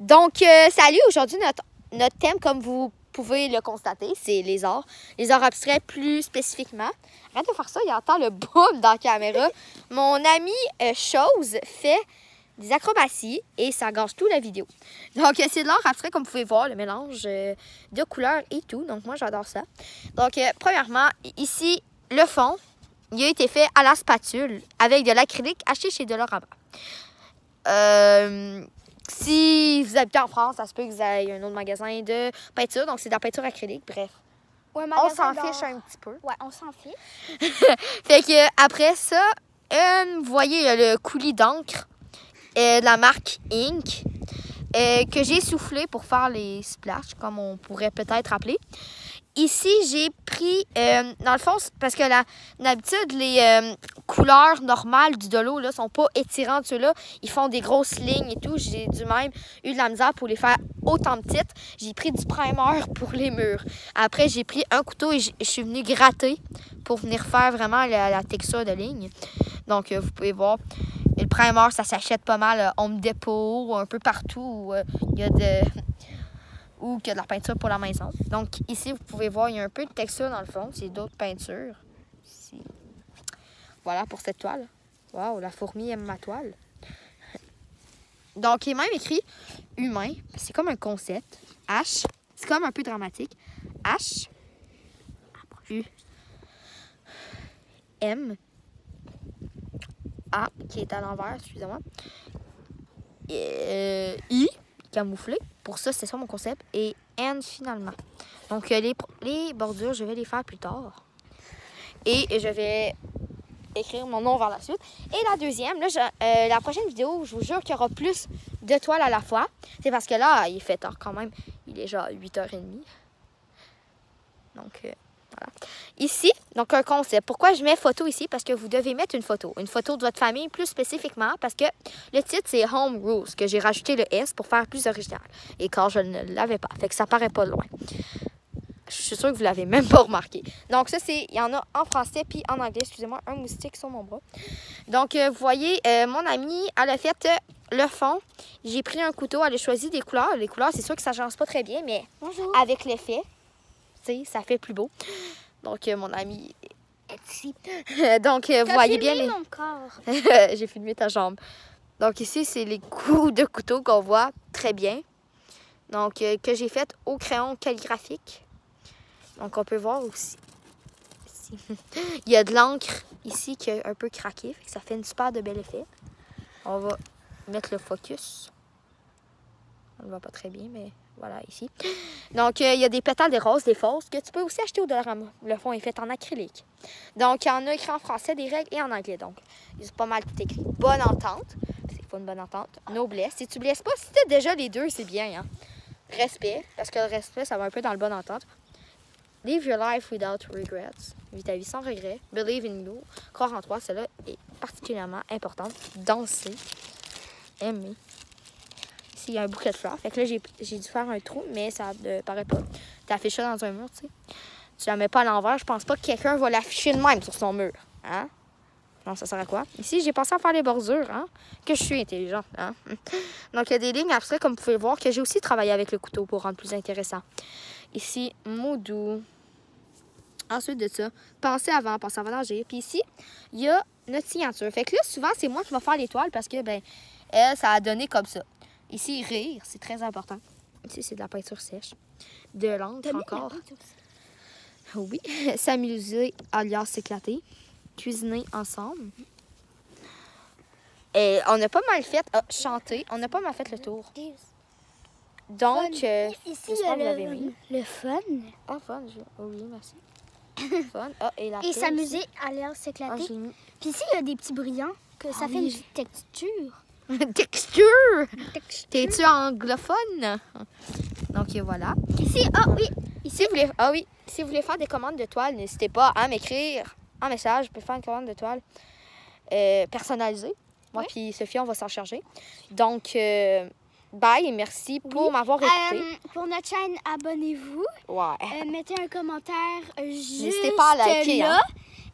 Donc, salut, aujourd'hui, notre thème, comme vous pouvez le constater, c'est les arts. Les arts abstraits plus spécifiquement. Arrête de faire ça, il entend le boom dans la caméra. Mon ami Chose fait des acrobaties et ça gâche tout la vidéo. Donc, c'est de l'art abstrait, comme vous pouvez voir, le mélange de couleurs et tout. Donc, moi, j'adore ça. Donc, premièrement, ici, le fond, il a été fait à la spatule avec de l'acrylique acheté chez Dolorama. Si vous habitez en France, ça se peut que vous ayez un autre magasin de peinture. Donc, c'est de la peinture acrylique. Bref, on s'en fiche un petit peu. Ouais, on s'en fiche. Fait que après ça, vous voyez, il y a le coulis d'encre de la marque Ink que j'ai soufflé pour faire les splashes, comme on pourrait peut-être appeler. Ici, j'ai pris, dans le fond, parce que d'habitude, les couleurs normales du dolo ne sont pas étirantes, ceux-là. Ils font des grosses lignes et tout. J'ai du même eu de la misère pour les faire autant petites. J'ai pris du primer pour les murs. Après, j'ai pris un couteau et je suis venue gratter pour venir faire vraiment la texture de ligne. Donc, vous pouvez voir, le primer, ça s'achète pas mal Home Depot, un peu partout où il y a ou qu'il y a de la peinture pour la maison. Donc, ici, vous pouvez voir, il y a un peu de texture dans le fond. C'est d'autres peintures. Ici. Voilà pour cette toile. Waouh, la fourmi aime ma toile. Donc, il est même écrit humain. C'est comme un concept. H. C'est comme un peu dramatique. H. U. M. A, qui est à l'envers, excusez-moi. I. Camouflé. Pour ça, c'est ça mon concept. Et N finalement. Donc, les bordures, je vais les faire plus tard. Et je vais écrire mon nom vers la suite. Et la deuxième, là, la prochaine vidéo, je vous jure qu'il y aura plus de toiles à la fois. C'est parce que là, il fait tard quand même. Il est genre 8h30. Donc, voilà. Ici, donc un concept. Pourquoi je mets photo ici? Parce que vous devez mettre une photo. Une photo de votre famille plus spécifiquement parce que le titre, c'est Home Rules, que j'ai rajouté le S pour faire plus original. Et quand je ne l'avais pas, fait que ça paraît pas loin. Je suis sûre que vous l'avez même pas remarqué. Donc ça, il y en a en français puis en anglais. Excusez-moi, un moustique sur mon bras. Donc, vous voyez, mon amie, elle a fait le fond. J'ai pris un couteau, elle a choisi des couleurs. Les couleurs, c'est sûr que ça s'agence pas très bien, mais bonjour. Avec l'effet, tu sais, ça fait plus beau. Donc, mon ami est ici. Donc, vous voyez bien les... mon corps. J'ai filmé ta jambe. Donc, ici, c'est les coups de couteau qu'on voit très bien. Donc, que j'ai fait au crayon calligraphique. Donc, on peut voir aussi. Ici. Il y a de l'encre ici qui a un peu craqué. Fait que ça fait une super de bel effet. On va mettre le focus. On ne le voit pas très bien, mais... Voilà, ici. Donc, il y a des pétales de roses, des fausses, que tu peux aussi acheter au Dollarama. Le fond est fait en acrylique. Donc, il y en a écrit en français, des règles, et en anglais. Donc, il y a pas mal tout écrit. Bonne entente. C'est pas une bonne entente. Noblesse. Si tu blesses pas, si tu as déjà les deux, c'est bien. Hein? Respect. Parce que le respect, ça va un peu dans le bonne entente. Live your life without regrets. Vis ta vie sans regrets. Believe in you. Croire en toi, cela est particulièrement important. Danser. Aimer. Il y a un bouquet de fleurs. Fait que là, j'ai dû faire un trou, mais ça ne paraît pas. Tu affiches ça dans un mur, tu sais. Tu la mets pas à l'envers. Je pense pas que quelqu'un va l'afficher de même sur son mur. Hein? Non, ça sert à quoi? Ici, j'ai pensé à faire les bordures, hein? Que je suis intelligente, hein? Donc, il y a des lignes abstraites, comme vous pouvez le voir, que j'ai aussi travaillé avec le couteau pour rendre plus intéressant. Ici, mot doux. Ensuite de ça, pensez avant d'agir. Puis ici, il y a notre signature. Fait que là, souvent, c'est moi qui vais faire l'étoile parce que, ben, elle, ça a donné comme ça. Ici, rire, c'est très important. Ici, c'est de la peinture sèche. De l'encre encore. Oui. S'amuser, alias s'éclater. Cuisiner ensemble. Et on a pas mal fait chanter. On a pas mal fait le tour. Donc, ici, il y a le fun. Ah, fun. Oui, merci. Fun. Ah, et la s'amuser, alias s'éclater. Puis ici, il y a des petits brillants que ça fait une petite texture. Texture! T'es-tu anglophone? Donc, voilà. Ici, Si vous voulez faire des commandes de toile, n'hésitez pas à m'écrire en message. Vous pouvez faire une commande de toile personnalisée. Moi puis Sophie, on va s'en charger. Donc, bye et merci pour m'avoir écouté. Pour notre chaîne, abonnez-vous. Ouais. Mettez un commentaire juste n'hésitez pas à liker, là. Hein?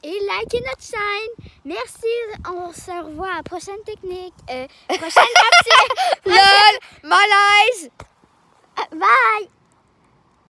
Et likez notre chaîne. Merci. On se revoit à la prochaine technique. Prochaine partie. LOL! My life!